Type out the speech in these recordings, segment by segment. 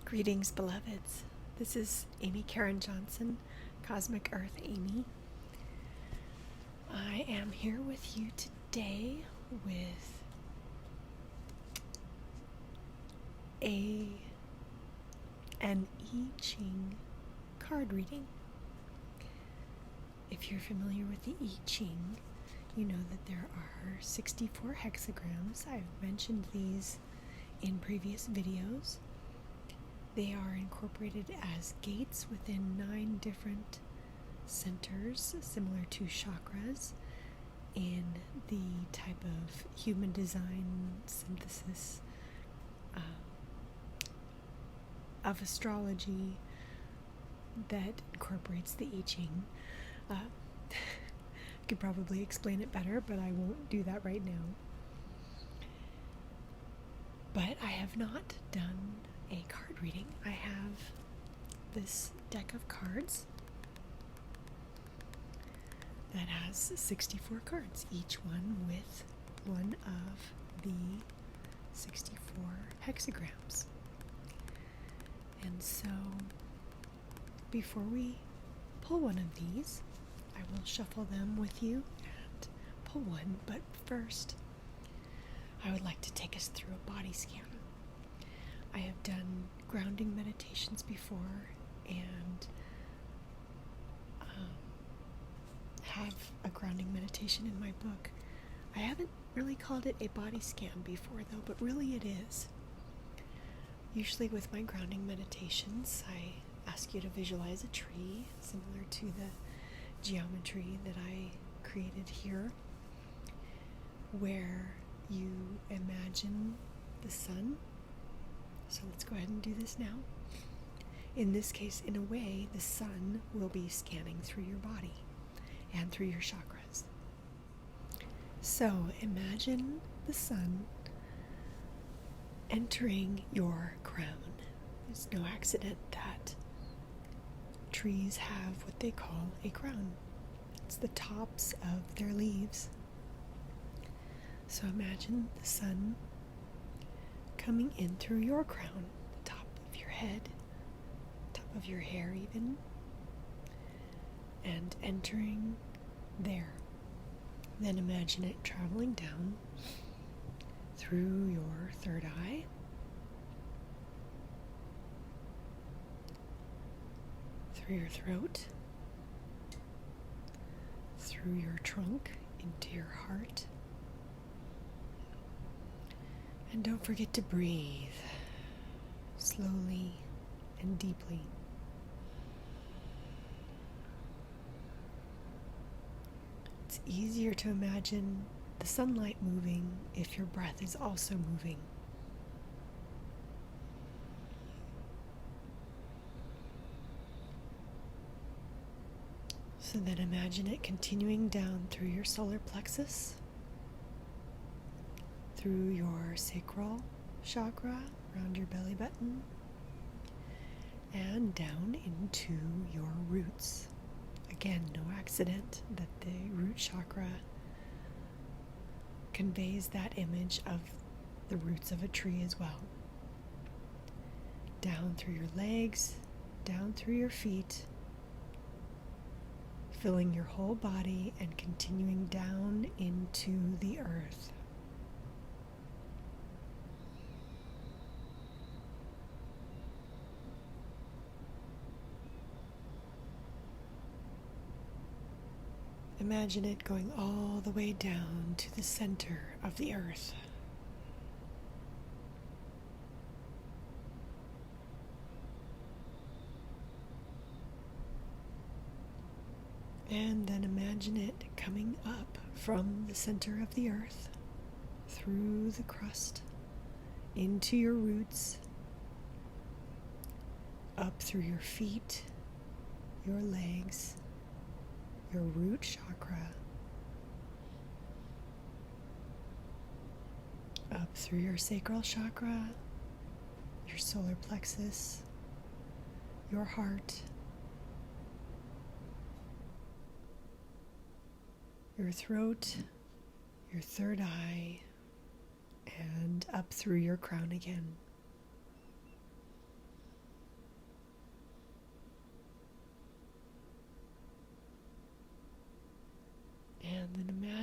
Greetings, beloveds. This is Amy Karen Johnson, Cosmic Earth Amy. I am here with you today with an Ching card reading. If you're familiar with the Ching, you know that there are 64 hexagrams. I've mentioned these in previous videos. They are incorporated as gates within 9 different centers, similar to chakras, in the type of human design synthesis of astrology that incorporates the I Ching. I could probably explain it better, but I won't do that right now. But I have not done a card reading. I have this deck of cards that has 64 cards, each one with one of the 64 hexagrams. And so, before we pull one of these, I will shuffle them with you and pull one, but first, I would like to take us through a body scan. I have done grounding meditations before and have a grounding meditation in my book. I haven't really called it a body scan before though, but really it is. Usually with my grounding meditations, I ask you to visualize a tree similar to the geometry that I created here, where you imagine the sun. So let's go ahead and do this now. In this case, in a way, the sun will be scanning through your body and through your chakras. So imagine the sun entering your crown. It's no accident that trees have what they call a crown. It's the tops of their leaves. So imagine the sun coming in through your crown, the top of your head, top of your hair even, and entering there. Then imagine it traveling down through your third eye, through your throat, through your trunk, into your heart. And don't forget to breathe slowly and deeply. It's easier to imagine the sunlight moving if your breath is also moving. So then imagine it continuing down through your solar plexus, through your sacral chakra, around your belly button, and down into your roots. Again, no accident that the root chakra conveys that image of the roots of a tree as well. Down through your legs, down through your feet, filling your whole body and continuing down into the earth. Imagine it going all the way down to the center of the earth. And then imagine it coming up from the center of the earth, through the crust, into your roots, up through your feet, your legs, your root chakra, up through your sacral chakra, your solar plexus, your heart, your throat, your third eye, and up through your crown again.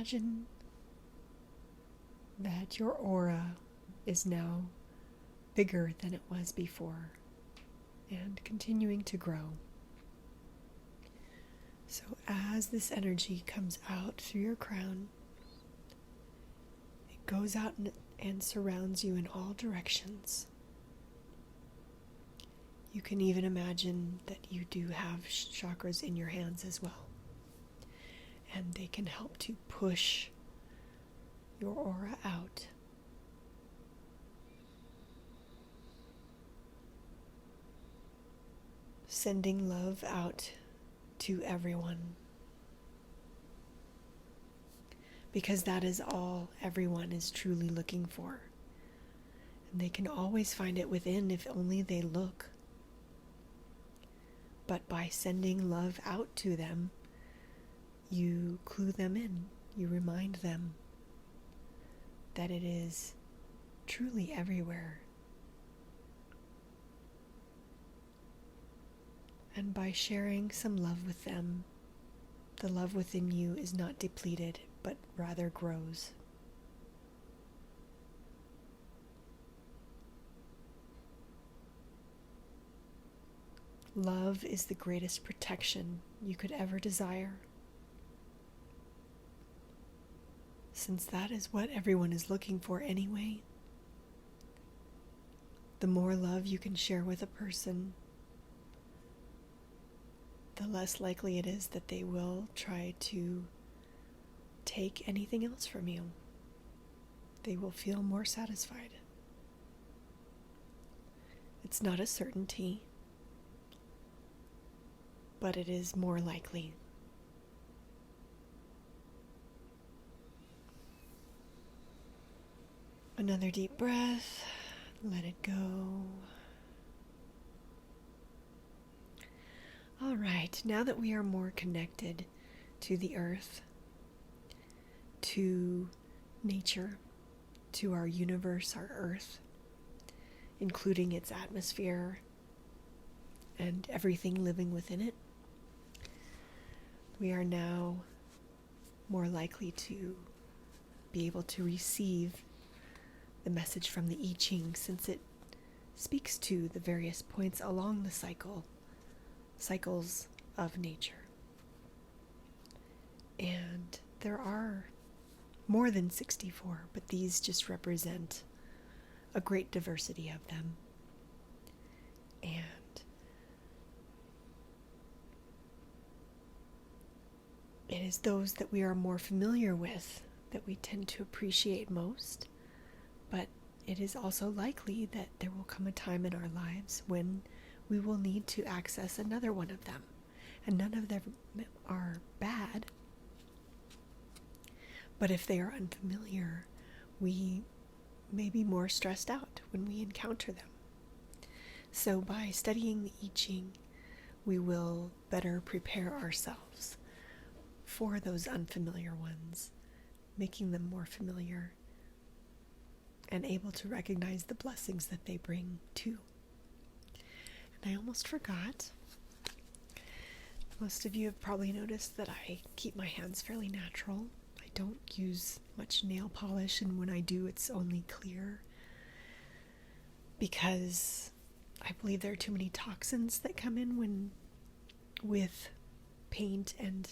imagine that your aura is now bigger than it was before and continuing to grow. So as this energy comes out through your crown, it goes out and surrounds you in all directions. You can even imagine that you do have chakras in your hands as well, and they can help to push your aura out. Sending love out to everyone, because that is all everyone is truly looking for, and they can always find it within if only they look. But by sending love out to them, you clue them in, you remind them that it is truly everywhere. And by sharing some love with them, the love within you is not depleted, but rather grows. Love is the greatest protection you could ever desire, since that is what everyone is looking for anyway. The more love you can share with a person, the less likely it is that they will try to take anything else from you. They will feel more satisfied. It's not a certainty, but it is more likely. Another deep breath. Let it go. All right, now that we are more connected to the earth, to nature, to our universe, our earth, including its atmosphere and everything living within it, we are now more likely to be able to receive the message from the I Ching, since it speaks to the various points along the cycles of nature. And there are more than 64, but these just represent a great diversity of them. And it is those that we are more familiar with that we tend to appreciate most, but it is also likely that there will come a time in our lives when we will need to access another one of them. And none of them are bad, but if they are unfamiliar, we may be more stressed out when we encounter them. So by studying the I Ching, we will better prepare ourselves for those unfamiliar ones, making them more familiar and able to recognize the blessings that they bring too. And I almost forgot. Most of you have probably noticed that I keep my hands fairly natural. I don't use much nail polish, and when I do, it's only clear, because I believe there are too many toxins that come in with paint and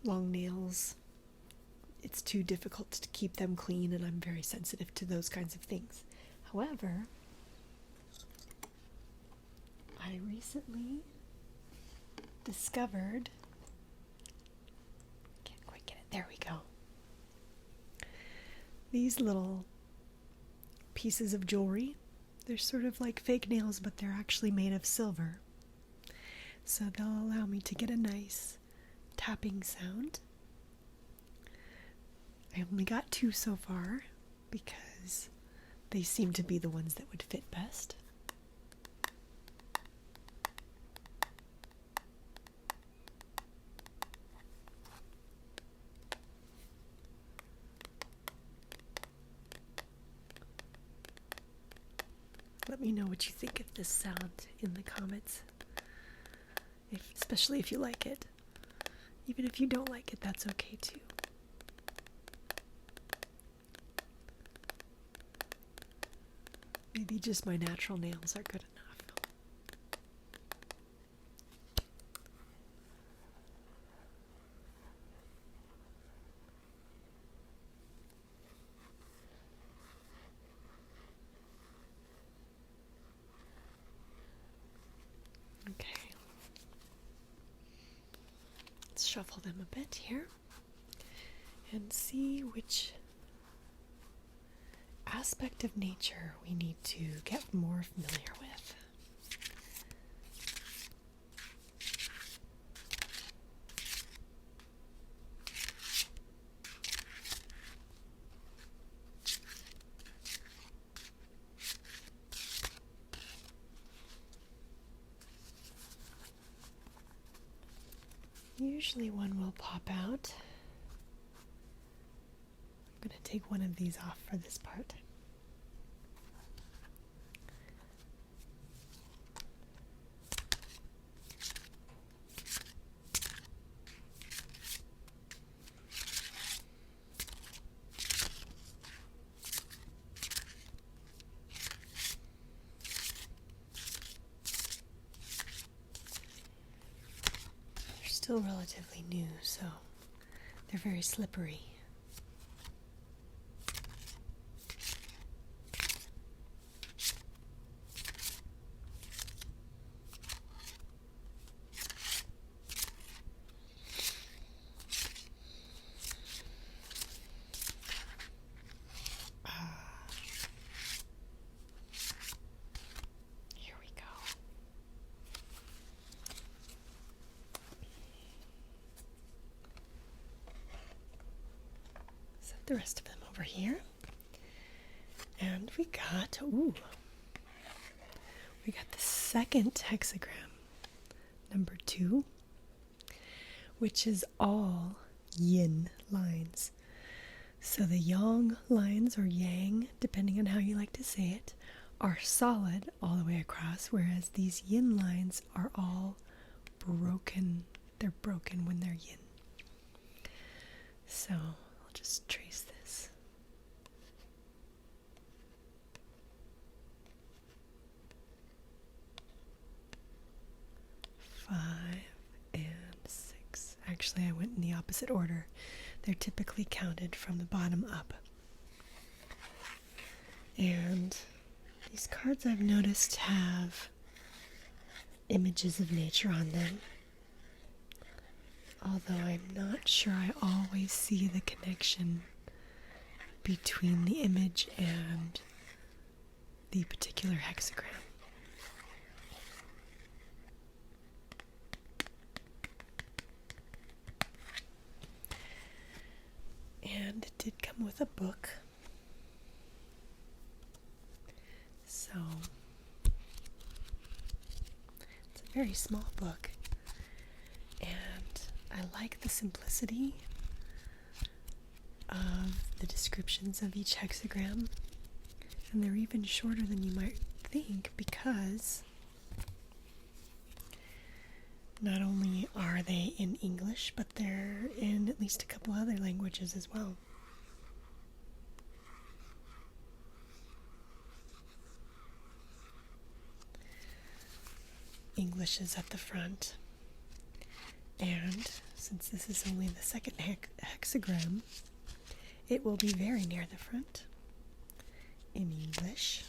long nails. It's too difficult to keep them clean, and I'm very sensitive to those kinds of things. However, I recently discovered, can't quite get it, there we go, these little pieces of jewelry. They're sort of like fake nails, but they're actually made of silver. So they'll allow me to get a nice tapping sound. I only got 2 so far because they seem to be the ones that would fit best. Let me know what you think of this sound in the comments, especially if you like it. Even if you don't like it, that's okay too. Maybe just my natural nails are good enough. Okay. Let's shuffle them a bit here and see which aspect of nature we need to get more familiar with. Usually one will pop out. I'm going to take one of these off for this part. Still relatively new, so they're very slippery. Here we go. The rest of them over here, and we got the second hexagram, number 2, which is all yin lines. So the yang lines, or yang, depending on how you like to say it, are solid all the way across, whereas these yin lines are all broken. They're broken when they're yin. So just trace this. Five and 6. Actually, I went in the opposite order. They're typically counted from the bottom up. And these cards, I've noticed, have images of nature on them. Although I'm not sure I always see the connection between the image and the particular hexagram. And it did come with a book. So it's a very small book. And I like the simplicity of the descriptions of each hexagram, and they're even shorter than you might think, because not only are they in English, but they're in at least a couple other languages as well. English is at the front. And since this is only the second hexagram, it will be very near the front in English.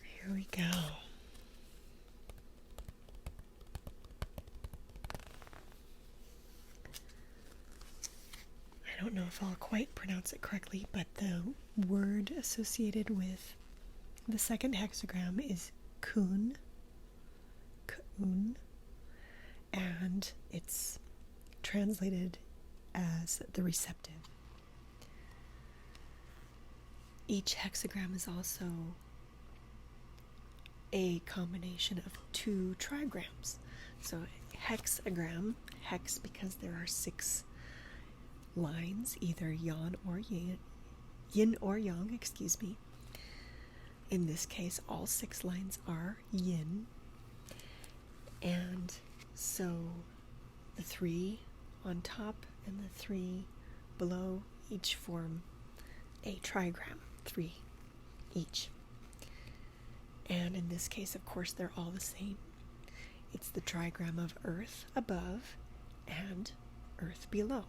Here we go. I don't know if I'll quite pronounce it correctly, but the word associated with the second hexagram is kun, and it's translated as the receptive. Each hexagram is also a combination of 2 trigrams. So hexagram, hex because there are 6 lines, either yin or yang, In this case, all 6 lines are yin. And so the 3 on top and the 3 below each form a trigram. 3 each. And in this case, of course, they're all the same. It's the trigram of earth above and earth below.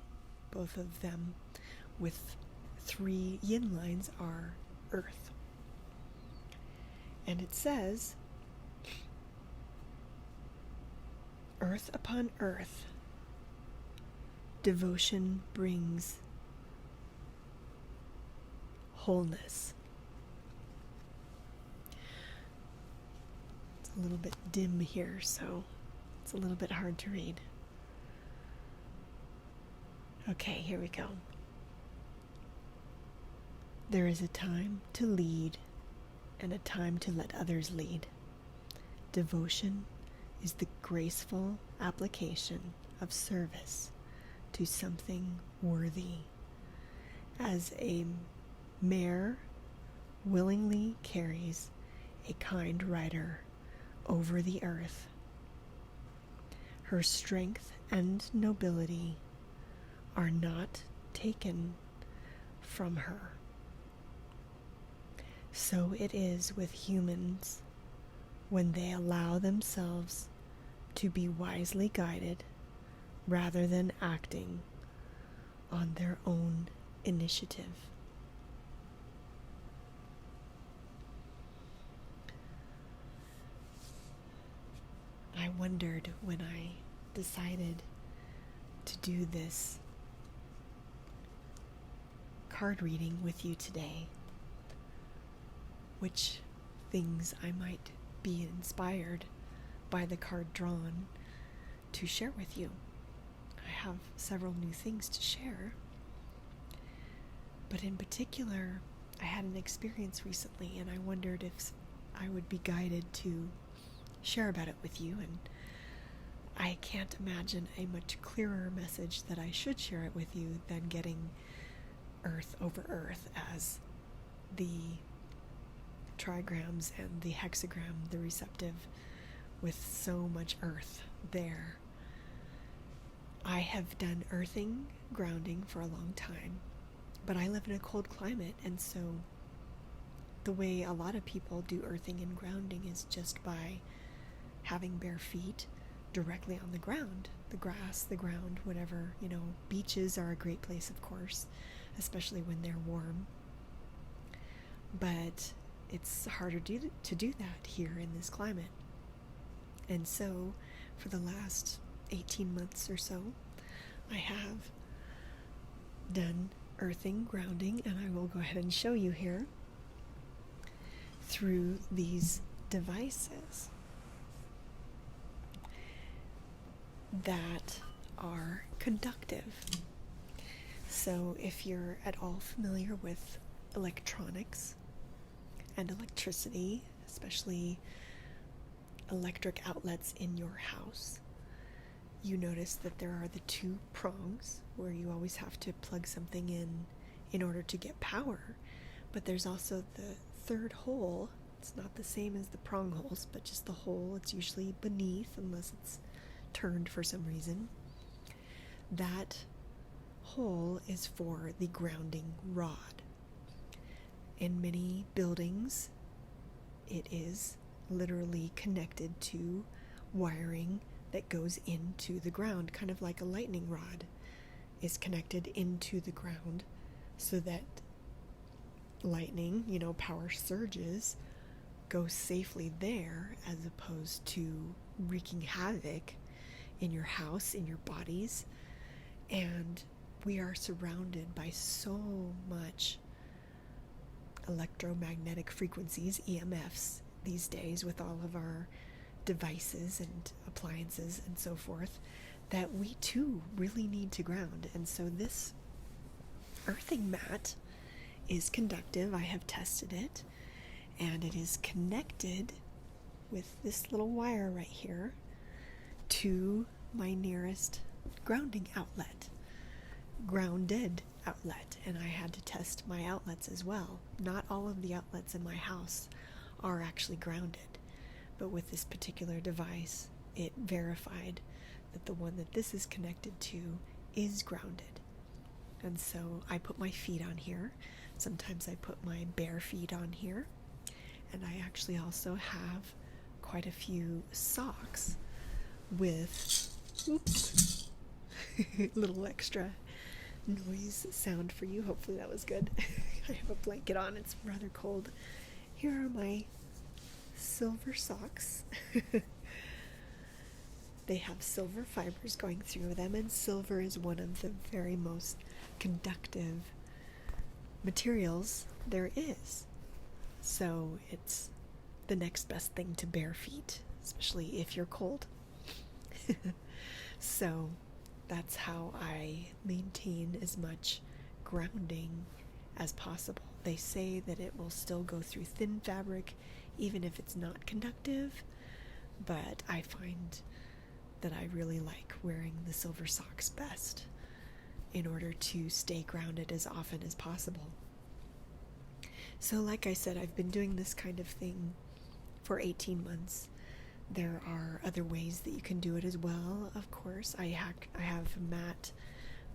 Both of them with 3 yin lines are earth. And it says, earth upon earth, devotion brings wholeness. It's a little bit dim here, so it's a little bit hard to read. Okay, here we go. There is a time to lead and a time to let others lead. Devotion is the graceful application of service to something worthy. As a mare willingly carries a kind rider over the earth, her strength and nobility are not taken from her. So it is with humans when they allow themselves to be wisely guided rather than acting on their own initiative. I wondered when I decided to do this card reading with you today, which things I might be inspired by the card drawn to share with you. I have several new things to share, but in particular, I had an experience recently and I wondered if I would be guided to share about it with you, and I can't imagine a much clearer message that I should share it with you than getting earth over earth as the trigrams and the hexagram, the receptive, with so much earth there. I have done earthing, grounding for a long time, but I live in a cold climate, and so the way a lot of people do earthing and grounding is just by having bare feet directly on the ground, the grass, the ground, whatever. Beaches are a great place, of course, especially when they're warm, but it's harder to do that here in this climate. And so for the last 18 months or so, I have done earthing, grounding, and I will go ahead and show you here through these devices that are conductive. So if you're at all familiar with electronics and electricity, especially electric outlets in your house, you notice that there are the 2 prongs where you always have to plug something in order to get power, but there's also the 3rd hole. It's not the same as the prong holes, but just the hole. It's usually beneath, unless it's turned for some reason. That hole is for the grounding rod. In many buildings, it is literally connected to wiring that goes into the ground, kind of like a lightning rod is connected into the ground so that lightning, power surges, go safely there as opposed to wreaking havoc in your house, in your bodies. And we are surrounded by so much electromagnetic frequencies, EMFs, these days with all of our devices and appliances and so forth, that we too really need to ground. And so this earthing mat is conductive. I have tested it, and it is connected with this little wire right here to my nearest grounding outlet, grounded outlet, and I had to test my outlets as well. Not all of the outlets in my house are actually grounded, but with this particular device, it verified that the one that this is connected to is grounded. And so I put my feet on here Sometimes I put my bare feet on here, and I actually also have quite a few socks with, oops, little extra noise sound for you. Hopefully that was good. I have a blanket on, it's rather cold. Here are my silver socks. They have silver fibers going through them, and silver is one of the very most conductive materials there is. So it's the next best thing to bare feet, especially if you're cold. So that's how I maintain as much grounding as possible. They say that it will still go through thin fabric even if it's not conductive, but I find that I really like wearing the silver socks best in order to stay grounded as often as possible. So like I said, I've been doing this kind of thing for 18 months. There are other ways that you can do it as well, of course. I have a mat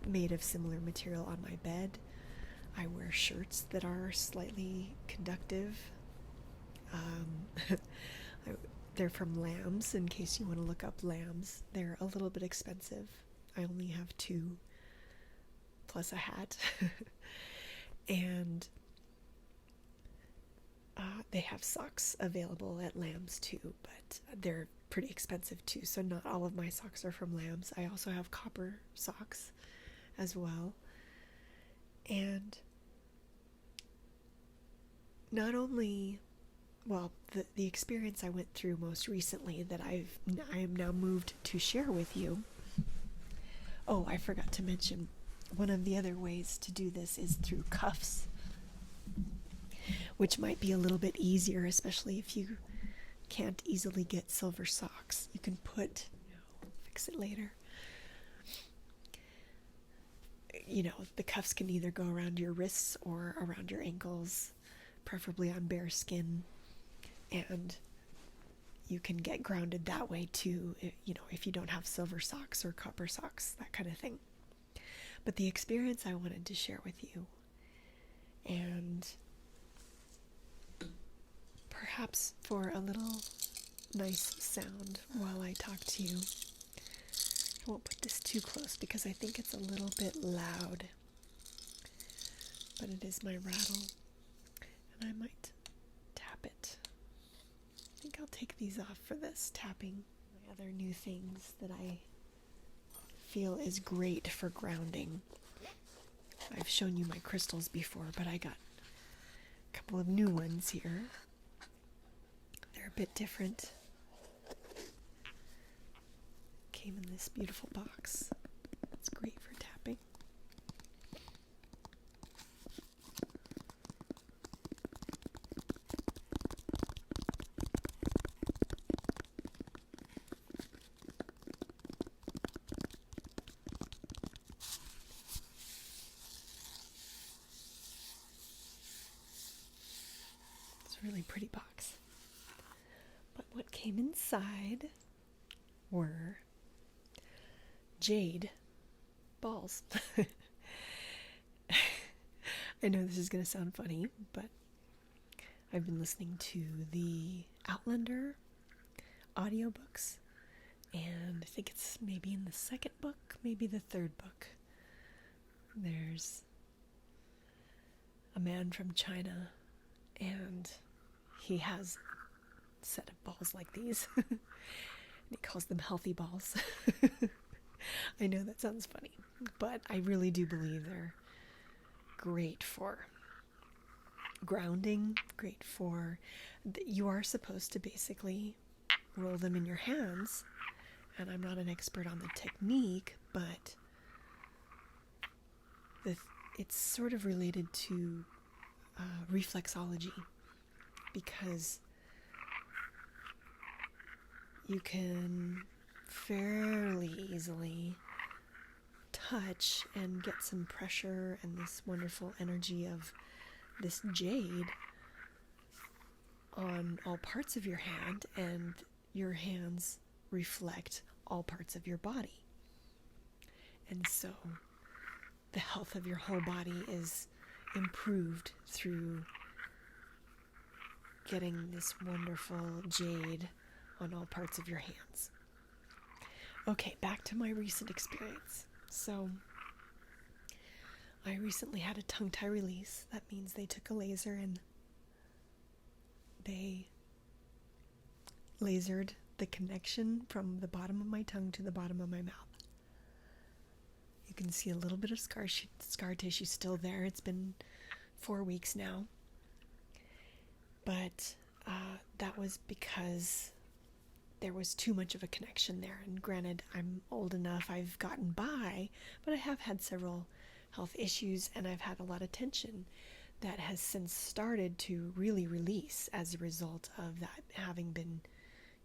made of similar material on my bed. I wear shirts that are slightly conductive. They're from Lambs, in case you want to look up Lambs. They're a little bit expensive. I only have 2, plus a hat. And they have socks available at Lambs too, but they're pretty expensive too, so not all of my socks are from Lambs. I also have copper socks as well. And not only, well, the experience I went through most recently that I am now moved to share with you. Oh, I forgot to mention, one of the other ways to do this is through cuffs, which might be a little bit easier, especially if you can't easily get silver socks. You can put, fix it later. You know, the cuffs can either go around your wrists or around your ankles, preferably on bare skin, and you can get grounded that way too, you know, if you don't have silver socks or copper socks, that kind of thing. But the experience I wanted to share with you, and perhaps for a little nice sound while I talk to you, I won't put this too close because I think it's a little bit loud, but it is my rattle, and I might tap it. I think I'll take these off for this tapping. My other new things that I feel is great for grounding. I've shown you my crystals before, but I got a couple of new ones here. They're a bit different. Came in this beautiful box. It's great for tapping. It's a really pretty box. But what came inside were Jade Balls. I know this is going to sound funny, but I've been listening to the Outlander audiobooks, and I think it's maybe in the second book, maybe the third book. There's a man from China, and he has a set of balls like these. And he calls them healthy balls. I know that sounds funny, but I really do believe they're great for grounding, great for, you are supposed to basically roll them in your hands, and I'm not an expert on the technique, but it's sort of related to reflexology, because you can fairly easily touch and get some pressure and this wonderful energy of this jade on all parts of your hand, and your hands reflect all parts of your body. And so the health of your whole body is improved through getting this wonderful jade on all parts of your hands. Okay, back to my recent experience. So, I recently had a tongue tie release. That means they took a laser and they lasered the connection from the bottom of my tongue to the bottom of my mouth. You can see a little bit of scar tissue still there. It's been 4 weeks now. But that was because there was too much of a connection there. And granted, I'm old enough, I've gotten by, but I have had several health issues and I've had a lot of tension that has since started to really release as a result of that having been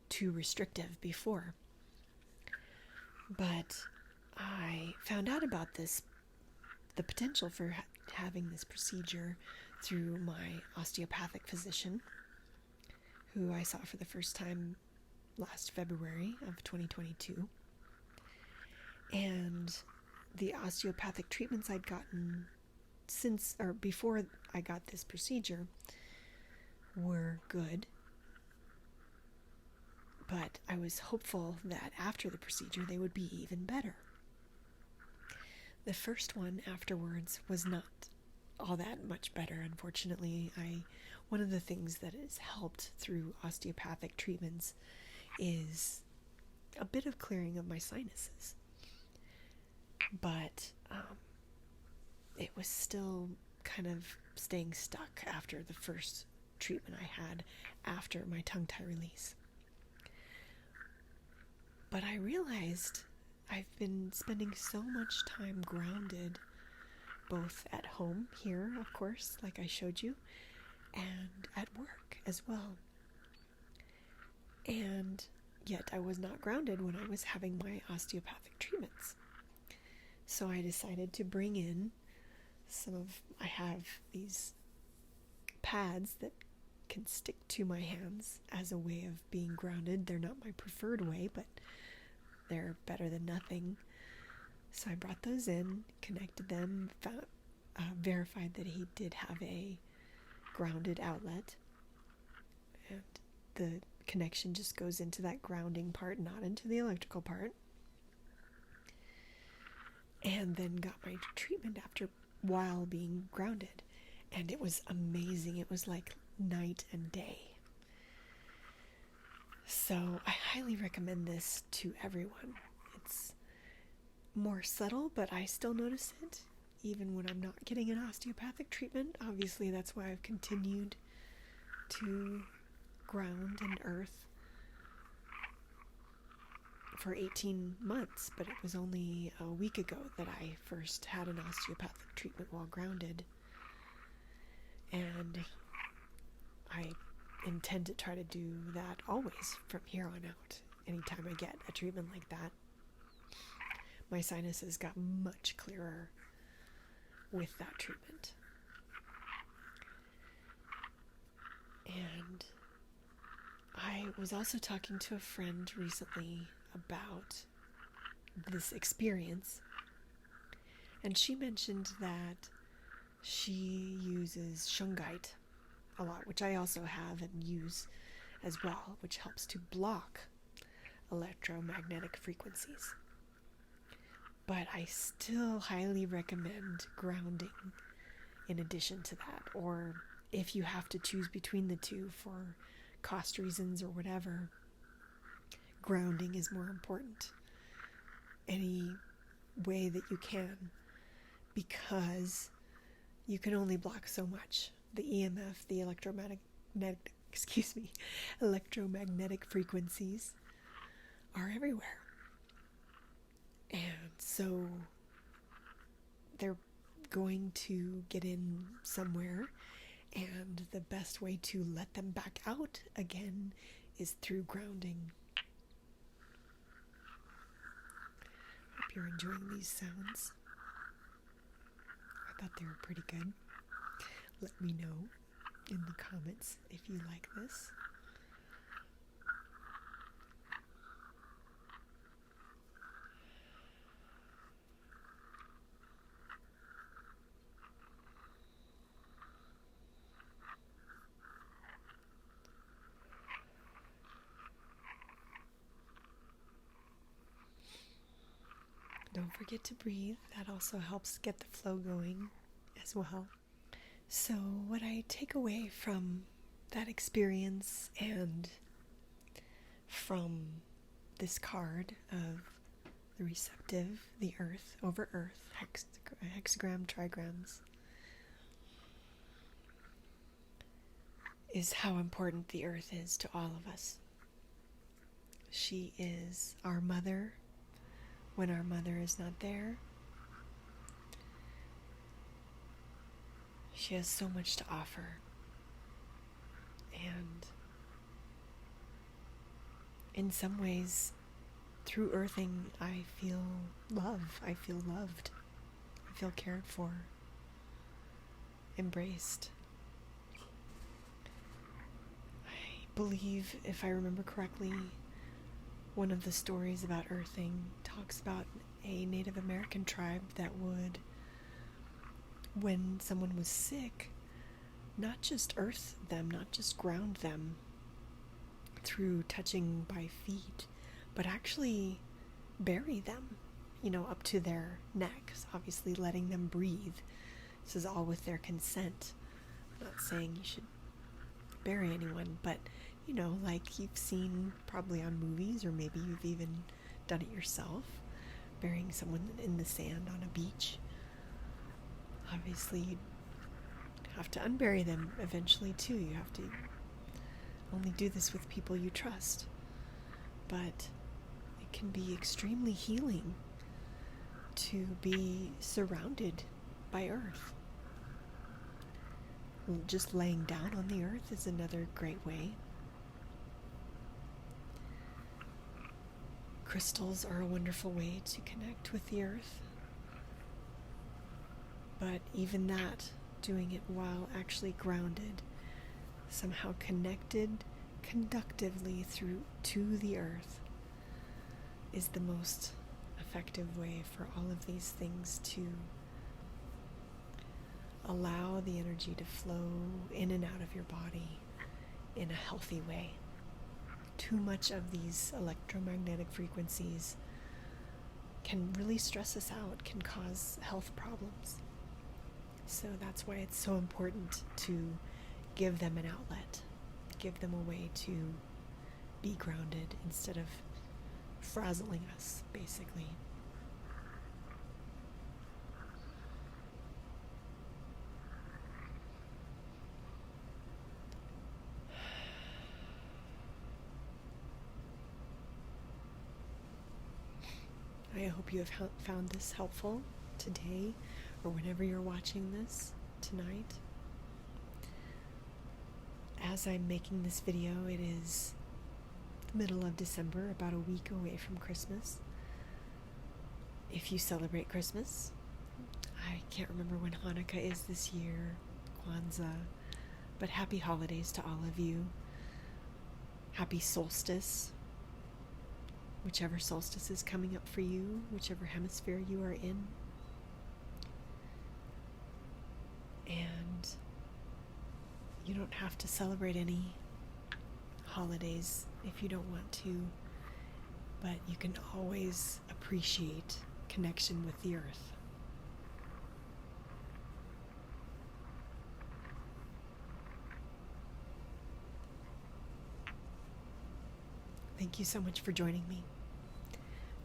too restrictive before. But I found out about the potential for having this procedure through my osteopathic physician, who I saw for the first time last February of 2022. And the osteopathic treatments I'd gotten before I got this procedure were good. But I was hopeful that after the procedure they would be even better. The first one afterwards was not all that much better, unfortunately. One of the things that has helped through osteopathic treatments is a bit of clearing of my sinuses. But it was still kind of staying stuck after the first treatment I had after my tongue tie release. But I realized I've been spending so much time grounded, both at home here, of course, like I showed you, and at work as well. And yet I was not grounded when I was having my osteopathic treatments. So I decided to bring in I have these pads that can stick to my hands as a way of being grounded. They're not my preferred way, but they're better than nothing. So I brought those in, connected them, verified that he did have a grounded outlet, and the connection just goes into that grounding part, not into the electrical part. And then got my treatment while being grounded, and it was amazing. It was like night and day. So I highly recommend this to everyone. It's more subtle, but I still notice it even when I'm not getting an osteopathic treatment. Obviously, that's why I've continued to ground and earth for 18 months, but it was only a week ago that I first had an osteopathic treatment while grounded. And I intend to try to do that always from here on out. Anytime I get a treatment like that, my sinuses got much clearer with that treatment. And I was also talking to a friend recently about this experience, and she mentioned that she uses shungite a lot, which I also have and use as well, which helps to block electromagnetic frequencies. But I still highly recommend grounding in addition to that, or if you have to choose between the two for cost reasons or whatever, grounding is more important any way that you can, because you can only block so much. The EMF, the electromagnetic frequencies are everywhere. And so they're going to get in somewhere, and the best way to let them back out again is through grounding. Hope you're enjoying these sounds. I thought they were pretty good. Let me know in the comments if you like this. don't forget to breathe. That also helps get the flow going as well. So, what I take away from that experience and from this card of the receptive, the earth over earth, hexagram, trigrams, is how important the earth is to all of us. She is our mother when our mother is not there. She has so much to offer. And in some ways, through earthing, I feel love. I feel loved. I feel cared for, embraced. I believe, if I remember correctly, one of the stories about earthing talks about a Native American tribe that would, when someone was sick, not just earth them, not just ground them through touching by feet, but actually bury them, up to their necks, obviously letting them breathe. This is all with their consent. I'm not saying you should bury anyone, but like you've seen probably on movies, or maybe you've even done it yourself, burying someone in the sand on a beach. Obviously, you have to unbury them eventually too. You have to only do this with people you trust. But it can be extremely healing to be surrounded by earth. Just laying down on the earth is another great way. Crystals are a wonderful way to connect with the earth. But even that, doing it while actually grounded, somehow connected conductively through to the earth, is the most effective way for all of these things to allow the energy to flow in and out of your body in a healthy way. Too much of these electromagnetic frequencies can really stress us out, can cause health problems. So that's why it's so important to give them an outlet, give them a way to be grounded instead of frazzling us, basically. I hope you have found this helpful today, or whenever you're watching this tonight. As I'm making this video, it is the middle of December, about a week away from Christmas. If you celebrate Christmas, I can't remember when Hanukkah is this year, Kwanzaa, but happy holidays to all of you. Happy solstice, whichever solstice is coming up for you, whichever hemisphere you are in. And you don't have to celebrate any holidays if you don't want to, but you can always appreciate connection with the earth. Thank you so much for joining me.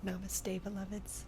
Namaste, beloveds.